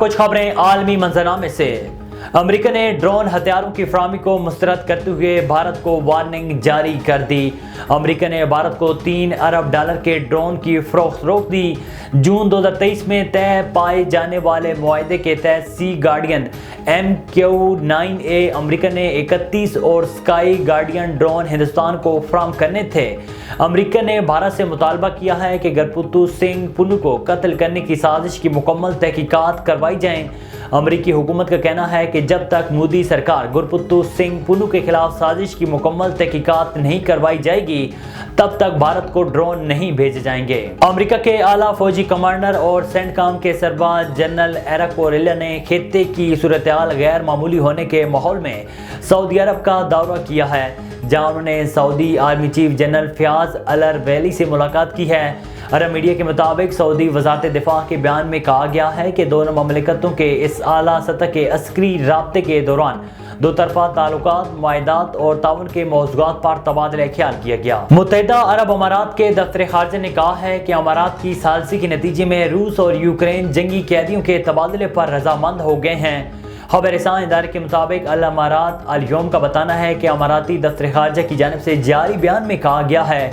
کچھ خبریں عالمی منظرنامے سے۔ امریکہ نے ڈرون ہتھیاروں کی فراہمی کو مسترد کرتے ہوئے بھارت کو وارننگ جاری کر دی۔ امریکہ نے بھارت کو $3 ارب کے ڈرون کی فروخت روک دی۔ جون 2023 میں طے پائے جانے والے معاہدے کے تحت سی گارڈین MQ-9A امریکہ نے 31 اور اسکائی گارڈین ڈرون ہندوستان کو فراہم کرنے تھے۔ امریکہ نے بھارت سے مطالبہ کیا ہے کہ گرپتو سنگھ پنو کو قتل کرنے کی سازش کی مکمل تحقیقات کروائی جائیں۔ امریکی حکومت کا کہنا ہے کہ جب تک مودی سرکار گرپتو سنگھ پنو کے خلاف سازش کی مکمل تحقیقات نہیں کروائی جائے گی تب تک بھارت کو ڈرون نہیں بھیجے جائیں گے۔ امریکہ کے اعلیٰ فوجی کمانڈر اور سینٹکام کے سربراہ جنرل ایرک اوریلا نے خطے کی صورتحال غیر معمولی ہونے کے ماحول میں سعودی عرب کا دورہ کیا ہے، جہاں انہوں نے سعودی آرمی چیف جنرل فیاض الرویلی سے ملاقات کی ہے۔ عرب میڈیا کے مطابق سعودی وزارت دفاع کے بیان میں کہا گیا ہے کہ دونوں مملکتوں کے اس اعلیٰ سطح کے عسکری رابطے کے دوران دو طرفہ تعلقات، معاہدات اور تعاون کے موضوعات پر تبادلہ خیال کیا گیا۔ متحدہ عرب امارات کے دفتر خارجہ نے کہا ہے کہ امارات کی ثالثی کے نتیجے میں روس اور یوکرین جنگی قیدیوں کے تبادلے پر رضامند ہو گئے ہیں۔ خبر رساں ادارے کے مطابق الامارات الیوم کا بتانا ہے کہ اماراتی دفتر خارجہ کی جانب سے جاری بیان میں کہا گیا ہے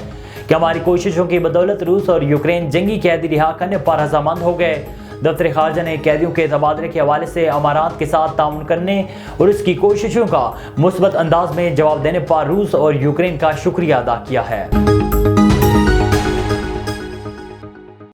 کہ ہماری کوششوں کی بدولت روس اور یوکرین جنگی قیدی رہا کرنے پر رضامند ہو گئے۔ دفتر خارجہ نے قیدیوں کے تبادلے کے حوالے سے امارات کے ساتھ تعاون کرنے اور اس کی کوششوں کا مثبت انداز میں جواب دینے پر روس اور یوکرین کا شکریہ ادا کیا ہے۔